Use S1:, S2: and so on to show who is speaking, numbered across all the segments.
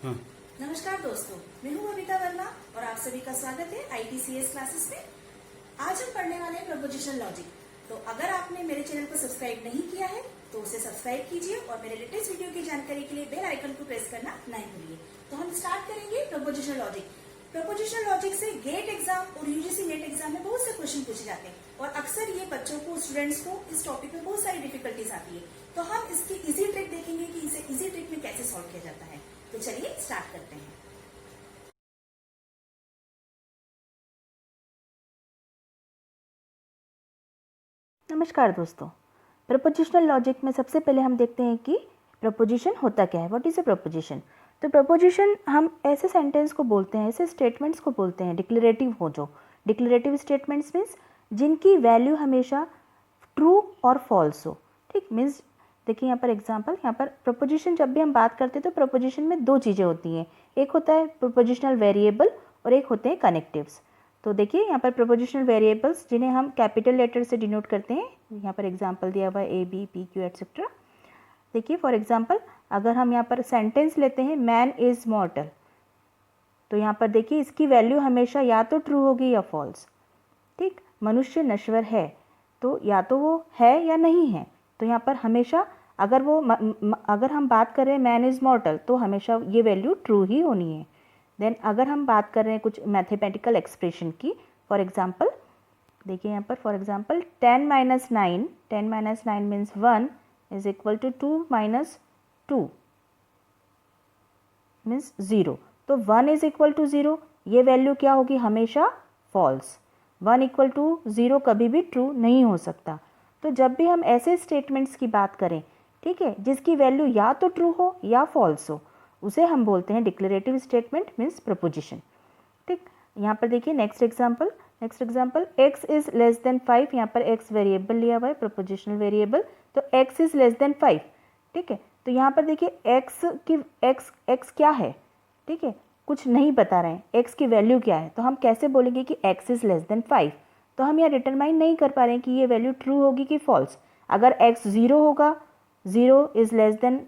S1: हाँ।
S2: नमस्कार दोस्तों, मैं हूँ बबीता वर्मा और आप सभी का स्वागत है ITCS क्लासेस में। आज हम पढ़ने वाले हैं प्रपोजिशनल लॉजिक। तो अगर आपने मेरे चैनल को सब्सक्राइब नहीं किया है तो उसे सब्सक्राइब कीजिए और मेरे लेटेस्ट वीडियो की जानकारी के लिए बेल आइकन को प्रेस करना नहीं भूलिए। तो हम स्टार्ट करेंगे प्रपोजिशनल लॉजिक। प्रपोजिशनल लॉजिक से गेट एग्जाम और यूजीसी नेट एग्जाम में बहुत से क्वेश्चन पूछे जाते हैं और अक्सर ये बच्चों को, स्टूडेंट्स को इस टॉपिक में बहुत सारी डिफिकल्टीज आती है। तो हम इसकी इजी ट्रिक देखेंगे कि इसे इजी ट्रिक में कैसे सॉल्व किया जाता है। तो चलिए स्टार्ट करते हैं।
S3: नमस्कार दोस्तों, प्रपोजिशनल लॉजिक में सबसे पहले हम देखते हैं कि प्रपोजिशन होता क्या है। What is a preposition? तो प्रपोजिशन हम ऐसे सेंटेंस को बोलते हैं, ऐसे स्टेटमेंट्स को बोलते हैं डिक्लेरेटिव हो, जो डिक्लेरेटिव स्टेटमेंट्स मीन्स जिनकी वैल्यू हमेशा ट्रू और फॉल्स हो। ठीक, मीन्स देखिए यहाँ पर एग्जांपल, यहाँ पर प्रपोजिशन जब भी हम बात करते हैं तो प्रपोजिशन में दो चीज़ें होती हैं, एक होता है प्रपोजिशनल वेरिएबल और एक होते हैं कनेक्टिव्स। तो देखिए यहाँ पर प्रपोजिशनल वेरिएबल्स जिन्हें हम कैपिटल लेटर से डिनोट करते हैं, यहाँ पर एग्जांपल दिया हुआ है A, B, P, Q etcetera. देखिए फॉर एग्जांपल अगर हम यहाँ पर सेंटेंस लेते हैं मैन इज़ मॉर्टल, तो यहाँ पर देखिए इसकी वैल्यू हमेशा या तो ट्रू होगी या फॉल्स। ठीक, मनुष्य नश्वर है, तो या तो वो है या नहीं है। तो यहाँ पर हमेशा अगर हम बात कर रहे हैं मैन इज़ मॉर्टल तो हमेशा ये वैल्यू ट्रू ही होनी है। देन अगर हम बात कर रहे हैं कुछ मैथमेटिकल एक्सप्रेशन की, फॉर एग्जांपल देखिए यहाँ पर for example 10 - 9, 10 - 9 means 1 is equal to 2 - 2 means 0। तो 1 इज इक्वल टू 0, ये वैल्यू क्या होगी? हमेशा फॉल्स। 1 इक्वल टू 0 कभी भी ट्रू नहीं हो सकता। तो जब भी हम ऐसे स्टेटमेंट्स की बात करें, ठीक है, जिसकी वैल्यू या तो ट्रू हो या फॉल्स हो, उसे हम बोलते हैं डिक्लेरेटिव स्टेटमेंट मीन्स प्रपोजिशन। ठीक, यहाँ पर देखिए next example x is less than 5, यहाँ पर x वेरिएबल लिया हुआ है, प्रपोजिशनल वेरिएबल। तो x इज लेस देन 5, ठीक है। तो यहाँ पर देखिए x क्या है? ठीक है, कुछ नहीं बता रहे हैं, x की वैल्यू क्या है, तो हम कैसे बोलेंगे कि x इज लेस देन 5? तो हम यहाँ डिटरमाइन नहीं कर पा रहे हैं कि ये वैल्यू ट्रू होगी कि फॉल्स। अगर x 0 होगा, 0 इज लेस देन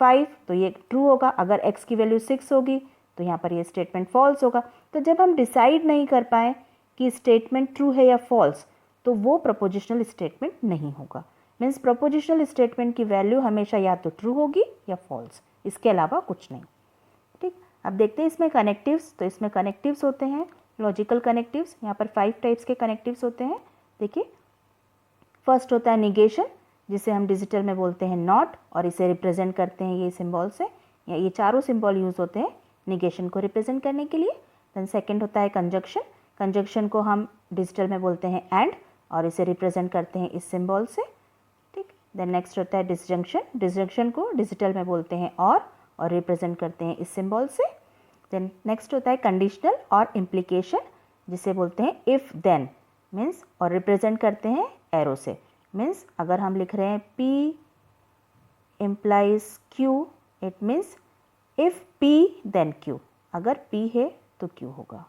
S3: 5 तो ये ट्रू होगा, अगर x की वैल्यू 6 होगी तो यहाँ पर ये स्टेटमेंट फॉल्स होगा। तो जब हम डिसाइड नहीं कर पाए कि स्टेटमेंट ट्रू है या फॉल्स, तो वो प्रपोजिशनल स्टेटमेंट नहीं होगा। मीन्स प्रपोजिशनल स्टेटमेंट की वैल्यू हमेशा या तो ट्रू होगी या फॉल्स, इसके अलावा कुछ नहीं। ठीक, अब देखते हैं इसमें कनेक्टिव्स। तो इसमें कनेक्टिव्स होते हैं लॉजिकल कनेक्टिव्स। यहाँ पर 5 टाइप्स के कनेक्टिव्स होते हैं। देखिए फर्स्ट होता है निगेशन, जिसे हम डिजिटल में बोलते हैं नॉट, और इसे रिप्रेजेंट करते हैं ये सिंबल से, या ये चारों सिंबल यूज होते हैं निगेशन को रिप्रेजेंट करने के लिए। देन सेकंड होता है कंजक्शन, कंजक्शन को हम डिजिटल में बोलते हैं एंड, और इसे रिप्रेजेंट करते हैं इस सिंबल से। ठीक, देन नेक्स्ट होता है डिसजंक्शन, डिसजंक्शन को डिजिटल में बोलते हैं और रिप्रेजेंट करते हैं इस सिंबल से। देन नेक्स्ट होता है कंडीशनल और इम्प्लीकेशन, जिसे बोलते हैं इफ देन मीन्स, और रिप्रेजेंट करते हैं एरो से। मीन्स अगर हम लिख रहे हैं P implies Q, it means if P then Q, अगर P है तो Q होगा।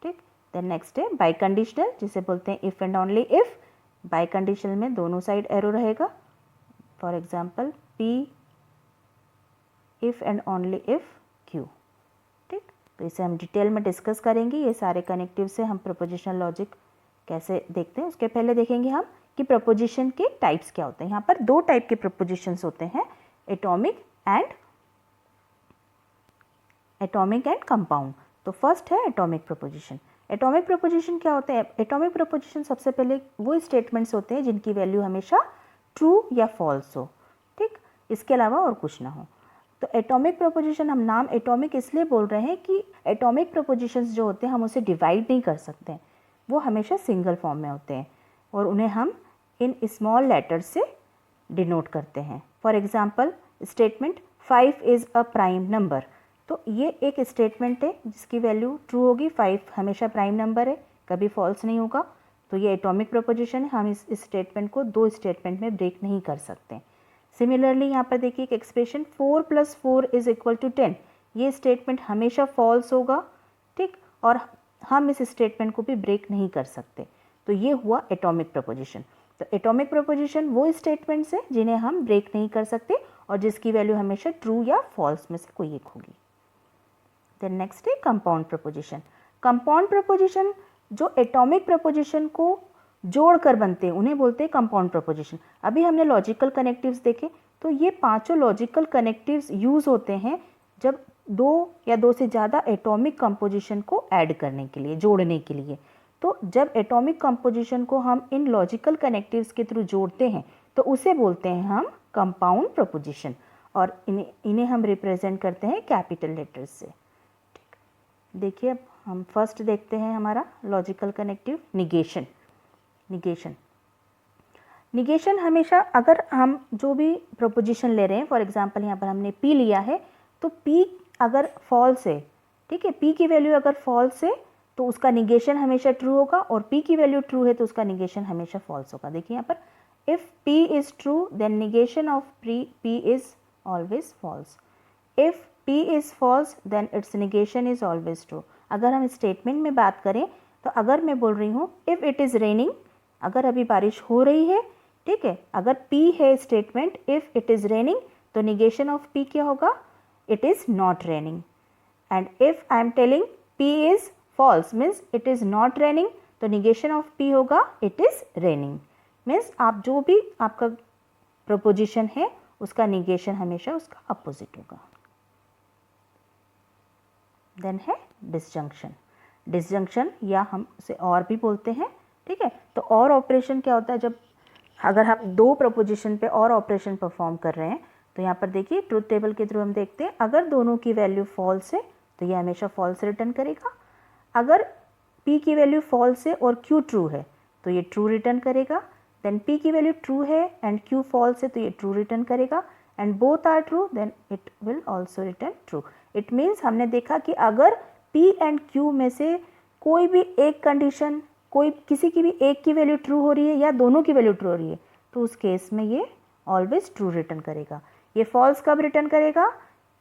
S3: ठीक, देन नेक्स्ट है बाई कंडीशनल, जिसे बोलते हैं if and only if. Biconditional में दोनों साइड एरो रहेगा। For example P if and only if Q। ठीक, तो इसे हम डिटेल में डिस्कस करेंगे। ये सारे कनेक्टिव से हम प्रपोजिशनल लॉजिक कैसे देखते हैं, उसके पहले देखेंगे हम कि प्रपोजिशन के टाइप्स क्या होते हैं। यहाँ पर 2 टाइप के प्रपोजिशंस होते हैं, एटॉमिक एंड कंपाउंड। तो फर्स्ट है एटॉमिक प्रपोजिशन। एटॉमिक प्रपोजिशन क्या होते हैं? एटॉमिक प्रपोजिशन सबसे पहले वो स्टेटमेंट्स होते हैं जिनकी वैल्यू हमेशा ट्रू या फॉल्स हो। ठीक, इसके अलावा और कुछ ना हो। तो एटॉमिक प्रपोजिशन, हम नाम एटॉमिक इसलिए बोल रहे हैं कि एटॉमिक प्रपोजिशंस जो होते हैं हम उसे डिवाइड नहीं कर सकते, वो हमेशा सिंगल फॉर्म में होते हैं और उन्हें हम इन स्मॉल लेटर्स से डिनोट करते हैं। For example statement 5 is a prime number, तो ये एक स्टेटमेंट है जिसकी वैल्यू ट्रू होगी, 5 हमेशा प्राइम नंबर है, कभी फॉल्स नहीं होगा। तो ये एटॉमिक प्रपोजिशन है, हम इस स्टेटमेंट को 2 स्टेटमेंट में ब्रेक नहीं कर सकते। सिमिलरली यहाँ पर देखिए एक एक्सप्रेशन 4 + 4 इज इक्वल टू 10, ये स्टेटमेंट हमेशा फॉल्स होगा। ठीक, और हम इस स्टेटमेंट को भी ब्रेक नहीं कर सकते। तो ये हुआ एटॉमिक प्रपोजिशन। तो एटॉमिक प्रपोजिशन वो स्टेटमेंट्स हैं जिन्हें हम ब्रेक नहीं कर सकते और जिसकी वैल्यू हमेशा ट्रू या फॉल्स में से कोई एक होगी। देन नेक्स्ट है कंपाउंड प्रपोजिशन। कंपाउंड प्रपोजिशन जो एटॉमिक प्रपोजिशन को जोड़कर बनते हैं उन्हें बोलते हैं कंपाउंड प्रपोजिशन। अभी हमने लॉजिकल कनेक्टिव्स देखे, तो ये पांचों लॉजिकल कनेक्टिव्स यूज़ होते हैं जब दो या दो से ज़्यादा एटॉमिक कंपोजिशन को ऐड करने के लिए, जोड़ने के लिए। तो जब एटॉमिक कंपोजिशन को हम इन लॉजिकल कनेक्टिव्स के थ्रू जोड़ते हैं तो उसे बोलते हैं हम कंपाउंड प्रपोजिशन, और इन्हें हम रिप्रेजेंट करते हैं कैपिटल लेटर्स से। ठीक, देखिए अब हम फर्स्ट देखते हैं हमारा लॉजिकल कनेक्टिव निगेशन। निगेशन हमेशा, अगर हम जो भी प्रपोजिशन ले रहे हैं, फॉर एग्जांपल यहाँ पर हमने P लिया है, तो P अगर फॉल्स है, ठीक है, P की वैल्यू अगर फॉल्स है तो उसका निगेशन हमेशा ट्रू होगा, और P की वैल्यू ट्रू है तो उसका निगेशन हमेशा फॉल्स होगा। देखिए यहाँ पर if P is true then negation of P is always false. If P is false then its negation is always true. अगर हम स्टेटमेंट में बात करें तो अगर मैं बोल रही हूँ इफ़ इट इज़ रेनिंग, अगर अभी बारिश हो रही है, ठीक है, अगर P है statement if it is raining, तो निगेशन ऑफ P क्या होगा, it is not raining. And if I am telling P is false means it is not raining, तो निगेशन ऑफ P होगा इट इज़ रेनिंग। मीन्स आप जो भी आपका preposition है उसका निगेशन हमेशा उसका अपोजिट होगा। देन है डिसजंक्शन। डिसजंक्शन या हम उसे और भी बोलते हैं, ठीक है। तो और ऑपरेशन क्या होता है, जब अगर हम दो प्रपोजिशन पे और ऑपरेशन परफॉर्म कर रहे हैं, तो यहाँ पर देखिए ट्रुथ टेबल के थ्रू हम देखते हैं अगर दोनों की वैल्यू फॉल्स है तो ये हमेशा फॉल्स रिटर्न करेगा। अगर P की वैल्यू फॉल्स है और Q ट्रू है तो ये ट्रू रिटर्न करेगा। देन P की वैल्यू ट्रू है एंड Q फॉल्स है तो ये ट्रू रिटर्न करेगा, and both are true then it will also return true. It means हमने देखा कि अगर P एंड Q में से कोई भी एक कंडीशन, किसी की भी एक की वैल्यू ट्रू हो रही है या दोनों की वैल्यू ट्रू हो रही है, तो उस केस में ये ऑलवेज ट्रू रिटर्न करेगा। ये फॉल्स कब रिटर्न करेगा,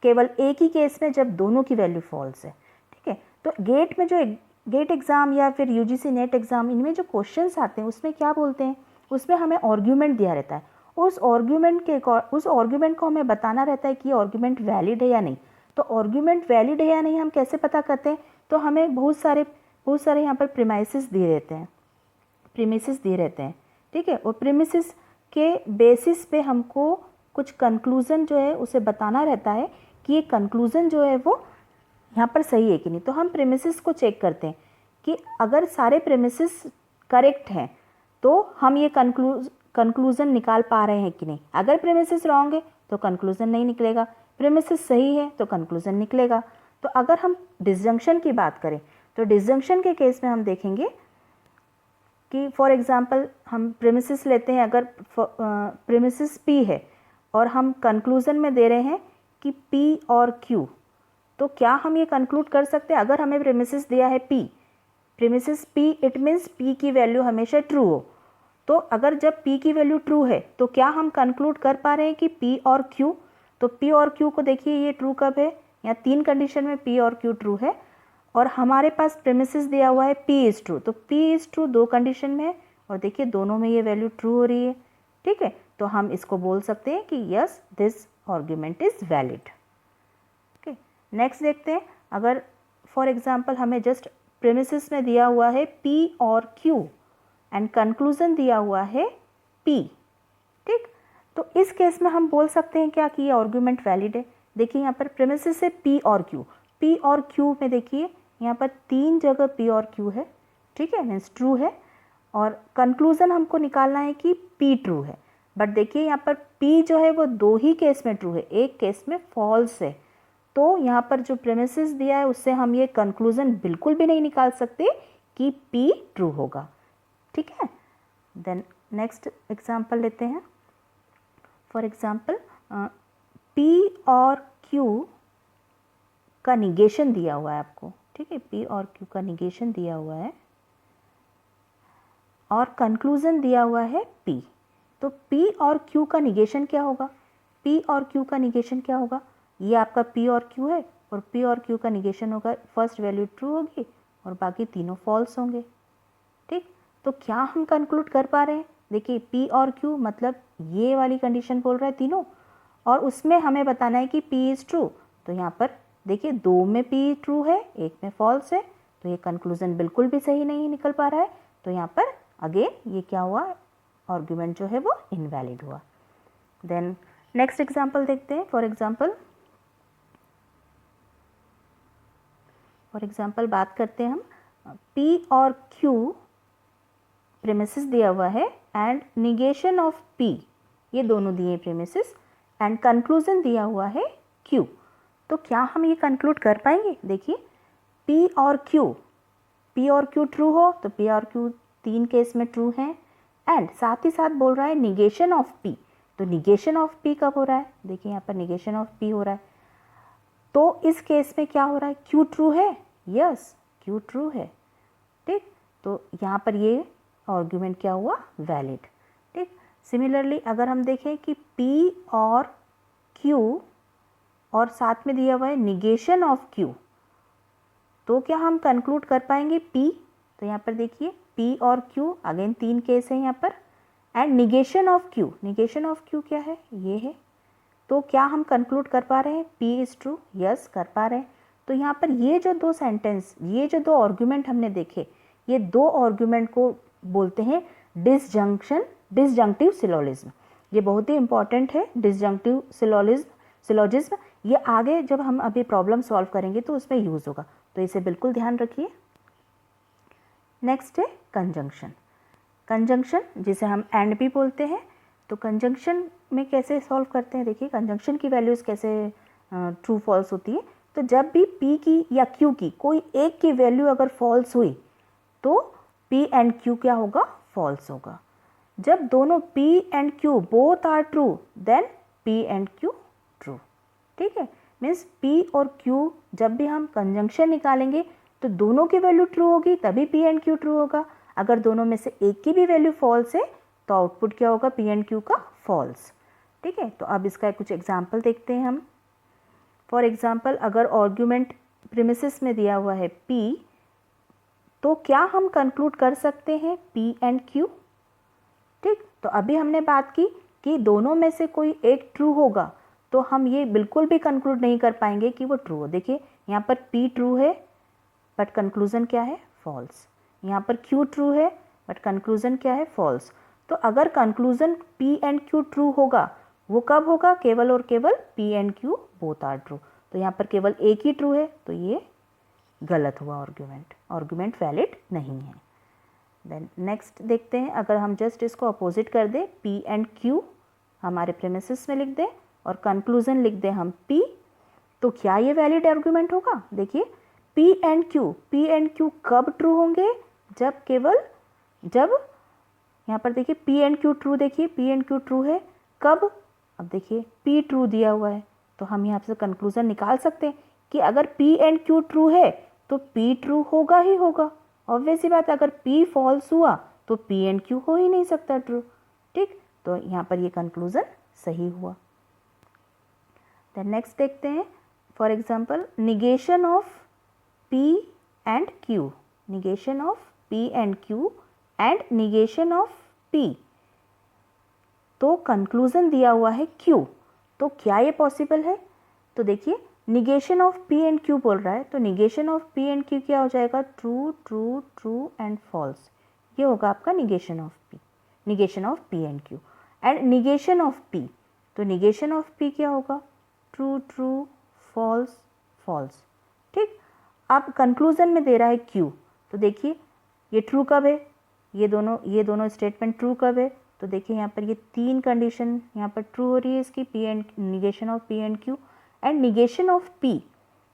S3: केवल एक ही केस में जब दोनों की वैल्यू फॉल्स है, ठीक है। तो गेट में जो गेट एग्ज़ाम या फिर UGC नेट एग्ज़ाम, इनमें जो क्वेश्चंस आते हैं उसमें क्या बोलते हैं, उसमें हमें आर्ग्यूमेंट दिया रहता है, उस आर्ग्यूमेंट को हमें बताना रहता है कि ये आर्ग्यूमेंट वैलिड है या नहीं। तो आर्ग्यूमेंट वैलिड है या नहीं हम कैसे पता करते हैं, तो हमें बहुत सारे यहाँ पर प्रीमाइसेस दिए रहते हैं, ठीक है। और प्रीमिसेस के बेसिस पे हमको कुछ कंक्लूज़न जो है उसे बताना रहता है कि ये कंक्लूज़न जो है वो यहाँ पर सही है कि नहीं। तो हम प्रीमिसेस को चेक करते हैं कि अगर सारे प्रीमिसेस करेक्ट हैं तो हम ये कंक्लूज़न निकाल पा रहे हैं कि नहीं। अगर प्रीमिसेस रॉन्ग है तो कंक्लूज़न नहीं निकलेगा, प्रीमिसेस सही है तो कंक्लूज़न निकलेगा। तो अगर हम डिसजंक्शन की बात करें तो डिसजंक्शन के केस में हम देखेंगे कि फॉर एग्ज़ाम्पल हम प्रीमिसेस लेते हैं, अगर प्रीमिसेस P है और हम कंक्लूज़न में दे रहे हैं कि P और Q, तो क्या हम ये कंक्लूड कर सकते हैं, अगर हमें प्रीमिसेस दिया है premises P, it means P की वैल्यू हमेशा ट्रू हो। तो अगर जब P की वैल्यू ट्रू है तो क्या हम कंक्लूड कर पा रहे हैं कि P और Q, तो P और Q को देखिए ये ट्रू कब है, या तीन कंडीशन में P और Q ट्रू है, और हमारे पास प्रीमिसेस दिया हुआ है P इज़ ट्रू, तो P इज़ ट्रू दो कंडीशन में है, और देखिए दोनों में ये वैल्यू ट्रू हो रही है, ठीक है। तो हम इसको बोल सकते हैं कि yes this argument is valid. Okay, next देखते हैं, अगर फॉर एग्जांपल हमें जस्ट प्रीमिसेस में दिया हुआ है P और Q एंड कंक्लूज़न दिया हुआ है P, ठीक, तो इस केस में हम बोल सकते हैं क्या कि ये आर्ग्यूमेंट वैलिड है। देखिए यहाँ पर प्रीमिसेस है P और Q में देखिए यहाँ पर तीन जगह P और Q है, ठीक है, मीन्स ट्रू है, और कंक्लूज़न हमको निकालना है कि P ट्रू है। बट देखिए यहाँ पर P जो है वो दो ही केस में ट्रू है, एक केस में फॉल्स है। तो यहाँ पर जो प्रीमिसेस दिया है उससे हम ये कंक्लूज़न बिल्कुल भी नहीं निकाल सकते कि P ट्रू होगा, ठीक है। देन नेक्स्ट एग्जांपल लेते हैं। फॉर एग्जांपल P और Q का निगेशन दिया हुआ है आपको, ठीक है, P और Q का निगेशन दिया हुआ है और कंक्लूज़न दिया हुआ है P। तो P और Q का निगेशन क्या होगा, P और Q का निगेशन क्या होगा, ये आपका P और Q है, और P और Q का निगेशन होगा फर्स्ट वैल्यू ट्रू होगी और बाकी तीनों फॉल्स होंगे, ठीक। तो क्या हम कंक्लूड कर पा रहे हैं, देखिए P और Q मतलब ये वाली कंडीशन बोल रहा है तीनों, और उसमें हमें बताना है कि P इज़ ट्रू, तो यहाँ पर देखिए 2 में P ट्रू है, 1 में फॉल्स है, तो ये कंक्लूजन बिल्कुल भी सही नहीं निकल पा रहा है। तो यहाँ पर अगेन ये क्या हुआ, आर्ग्यूमेंट जो है वो इनवैलिड हुआ। देन नेक्स्ट एग्जाम्पल देखते हैं। फॉर एग्जाम्पल बात करते हैं हम P और Q प्रेमिसेस दिया हुआ है एंड निगेशन ऑफ P, ये दोनों दिए प्रेमिसेस एंड कंक्लूजन दिया हुआ है Q। तो क्या हम ये कंक्लूड कर पाएंगे? देखिए P और Q ट्रू हो तो P और Q 3 केस में ट्रू हैं एंड साथ ही साथ बोल रहा है निगेशन ऑफ P, तो निगेशन ऑफ P कब हो रहा है? देखिए यहाँ पर निगेशन ऑफ P हो रहा है, तो इस केस में क्या हो रहा है, Q ट्रू है, यस Q ट्रू है, ठीक। तो यहाँ पर ये आर्ग्यूमेंट क्या हुआ, वैलिड, ठीक। सिमिलरली अगर हम देखें कि P और Q और साथ में दिया हुआ है निगेशन ऑफ Q, तो क्या हम कंक्लूड कर पाएंगे P? तो यहाँ पर देखिए P और Q अगेन 3 केस है यहाँ पर एंड निगेशन ऑफ Q क्या है, ये है। तो क्या हम कंक्लूड कर पा रहे हैं P इज़ ट्रू? यस कर पा रहे हैं। तो यहाँ पर ये जो 2 सेंटेंस, ये जो 2 आर्ग्यूमेंट हमने देखे, ये 2 आर्ग्यूमेंट को बोलते हैं डिसजंक्टिव सिलोजिज्म। ये बहुत ही इंपॉर्टेंट है डिसजंक्टिव सिलोजिज्म। ये आगे जब हम अभी प्रॉब्लम सॉल्व करेंगे तो उसमें यूज़ होगा, तो इसे बिल्कुल ध्यान रखिए। नेक्स्ट है कंजंक्शन जिसे हम एंड भी बोलते हैं। तो कंजंक्शन में कैसे सॉल्व करते हैं? देखिए कंजंक्शन की वैल्यूज़ कैसे ट्रू फॉल्स होती है। तो जब भी P की या Q की कोई एक की वैल्यू अगर फॉल्स हुई तो P एंड Q क्या होगा, फॉल्स होगा। जब दोनों P and Q both are true then P and Q true, ठीक है। मीन्स P और Q जब भी हम कंजंक्शन निकालेंगे तो दोनों की वैल्यू ट्रू होगी तभी P एंड Q ट्रू होगा। अगर दोनों में से एक की भी वैल्यू फॉल्स है तो आउटपुट क्या होगा, P एंड Q का फॉल्स, ठीक है। तो अब इसका कुछ एग्जाम्पल देखते हैं हम। फॉर एग्जाम्पल अगर आर्ग्यूमेंट प्रीमिसेस में दिया हुआ है P, तो क्या हम कंक्लूड कर सकते हैं P एंड Q, ठीक। तो अभी हमने बात की कि दोनों में से कोई एक ट्रू होगा तो हम ये बिल्कुल भी कंक्लूड नहीं कर पाएंगे कि वो ट्रू हो। देखिए यहाँ पर P ट्रू है बट कंक्लूजन क्या है, फॉल्स। यहाँ पर Q ट्रू है बट कंक्लूजन क्या है, फॉल्स। तो अगर conclusion P and Q true होगा वो कब होगा, केवल और केवल P and Q both are true. तो यहाँ पर केवल एक ही ट्रू है तो ये गलत हुआ आर्ग्यूमेंट वैलिड नहीं है। देन नेक्स्ट देखते हैं, अगर हम जस्ट इसको अपोजिट कर दें, P एंड Q हमारे प्रेमिसेस में लिख दें और कंक्लूजन लिख दें हम P, तो क्या ये वैलिड आर्ग्यूमेंट होगा? देखिए P एंड Q कब ट्रू होंगे, जब यहाँ पर देखिए P एंड Q ट्रू, देखिए P एंड Q ट्रू है कब, अब देखिए P ट्रू दिया हुआ है तो हम यहाँ से कंक्लूजन निकाल सकते हैं कि अगर P एंड Q ट्रू है तो P ट्रू होगा ही होगा। ऑब्वियस सी बात है, अगर P फॉल्स हुआ तो P एंड Q हो ही नहीं सकता ट्रू, ठीक। तो यहाँ पर ये कंक्लूजन सही हुआ। देन नेक्स्ट देखते हैं, for example negation of P and Q, negation of P and Q and negation of P, तो कंक्लूजन दिया हुआ है Q, तो क्या ये पॉसिबल है? तो देखिए negation of P and Q बोल रहा है तो negation of P and Q क्या हो जाएगा, true true true and false. ये होगा आपका negation of P and Q and negation of P, तो निगेशन ऑफ P क्या होगा, ट्रू ट्रू फॉल्स फॉल्स, ठीक। अब कंक्लूजन में दे रहा है Q, तो देखिए ये ट्रू कब है, ये दोनों स्टेटमेंट ट्रू कब है, तो देखिए यहाँ पर ये 3 कंडीशन यहाँ पर ट्रू हो रही है इसकी, negation of P and Q and negation of P,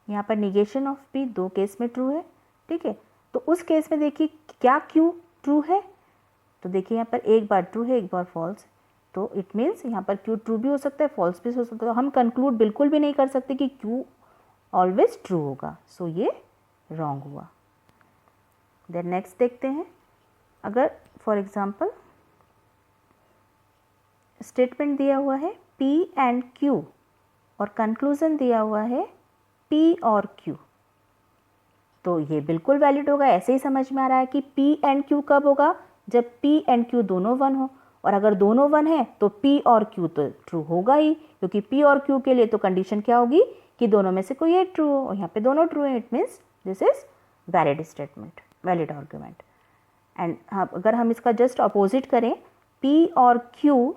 S3: यहाँ पर निगेशन ऑफ P 2 केस में ट्रू है, ठीक है। तो उस केस में देखिए क्या Q ट्रू है, तो देखिए यहाँ पर एक बार ट्रू है एक बार फॉल्स, तो इट मीन्स यहाँ पर Q ट्रू भी हो सकता है फॉल्स भी हो सकता है। तो हम कंक्लूड बिल्कुल भी नहीं कर सकते कि Q ऑलवेज ट्रू होगा, सो ये रॉन्ग हुआ। देन नेक्स्ट देखते हैं, अगर फॉर एग्जांपल स्टेटमेंट दिया हुआ है P एंड Q और कंक्लूजन दिया हुआ है P और Q, तो ये बिल्कुल वैलिड होगा। ऐसे ही समझ में आ रहा है कि P एंड Q कब होगा, जब P एंड Q दोनों 1 हो, और अगर दोनों 1 है तो P और Q तो ट्रू होगा ही, क्योंकि P और Q के लिए तो कंडीशन क्या होगी कि दोनों में से कोई एक ट्रू हो, और यहाँ पे दोनों ट्रू है, it means this is valid statement, valid argument. And अगर हम इसका जस्ट अपोजिट करें, P और Q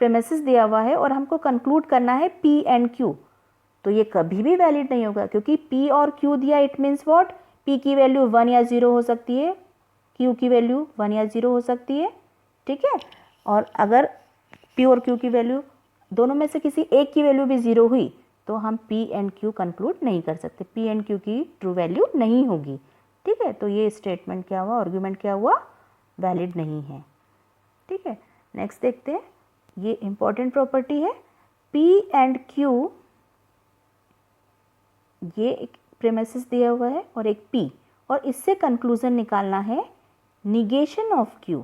S3: प्रेमिसेस दिया हुआ है और हमको कंक्लूड करना है P एंड Q, तो ये कभी भी वैलिड नहीं होगा, क्योंकि P और Q दिया, इट मीन्स व्हाट, P की वैल्यू 1 या 0 हो सकती है, Q की वैल्यू 1 या 0 हो सकती है, ठीक है। और अगर P और Q की वैल्यू दोनों में से किसी एक की वैल्यू भी 0 हुई तो हम P एंड Q कंक्लूड नहीं कर सकते, P एंड Q की ट्रू वैल्यू नहीं होगी, ठीक है। तो ये स्टेटमेंट क्या हुआ, आर्गुमेंट क्या हुआ, वैलिड नहीं है, ठीक है। नेक्स्ट देखते हैं, ये इंपॉर्टेंट प्रॉपर्टी है, P एंड Q, ये एक प्रेमिसेस दिया हुआ है और एक P, और इससे कंक्लूजन निकालना है negation of Q,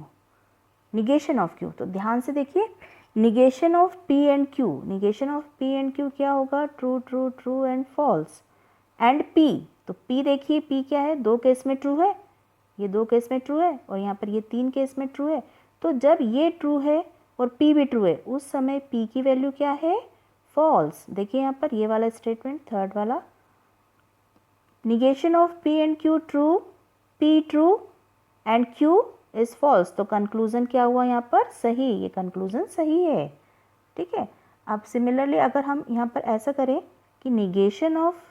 S3: negation of Q। तो ध्यान से देखिए, negation of P and Q, negation of P and Q क्या होगा, true true true and false, and P, तो P देखिए, P क्या है, 2 केस में ट्रू है, ये 2 केस में ट्रू है, और यहाँ पर ये 3 केस में ट्रू है। तो जब ये ट्रू है और P भी ट्रू है, उस समय P की वैल्यू क्या है, फॉल्स। देखिए यहाँ पर ये वाला स्टेटमेंट, थर्ड वाला, negation of P and Q true, P true and Q is false, तो कंक्लूजन क्या हुआ यहाँ पर, सही, ये कंक्लूजन सही है, ठीक है। अब सिमिलरली अगर हम यहाँ पर ऐसा करें कि negation of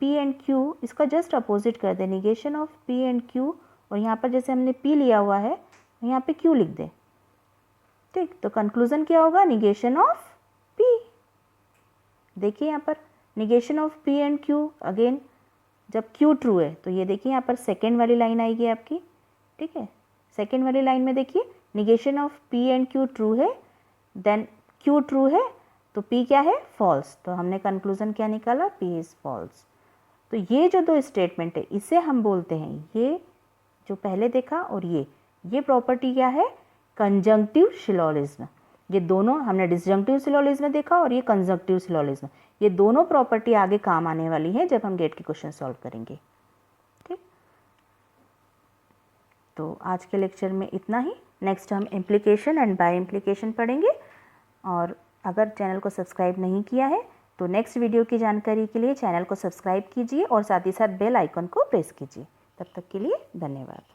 S3: P and Q, इसका जस्ट अपोजिट कर दे, negation of P and Q, और यहाँ पर जैसे हमने P लिया हुआ है यहाँ पे Q लिख दे, ठीक, तो कंक्लूजन क्या होगा, निगेशन ऑफ P। देखिए यहाँ पर negation of P and Q, again जब Q ट्रू है, तो ये देखिए यहाँ पर सेकेंड वाली लाइन आएगी आपकी, ठीक है। सेकेंड वाली लाइन में देखिए, negation of P and Q true है, देन Q ट्रू है, तो P क्या है, फॉल्स, तो हमने कंक्लूजन क्या निकाला, P इज फॉल्स। तो ये जो 2 स्टेटमेंट है, इसे हम बोलते हैं, ये जो पहले देखा और ये प्रॉपर्टी क्या है, कंजंक्टिव सिलोजिज्म। ये दोनों हमने डिसजंक्टिव सिलोजिज्म देखा और ये कंजंक्टिव सिलोजिज्म, ये दोनों प्रॉपर्टी आगे काम आने वाली है जब हम गेट के क्वेश्चन सॉल्व करेंगे, ठीक। तो आज के लेक्चर में इतना ही, नेक्स्ट हम इम्प्लीकेशन एंड बाय इम्प्लीकेशन पढ़ेंगे। और अगर चैनल को सब्सक्राइब नहीं किया है तो नेक्स्ट वीडियो की जानकारी के लिए चैनल को सब्सक्राइब कीजिए और साथ ही साथ बेल आइकन को प्रेस कीजिए। तब तक के लिए धन्यवाद।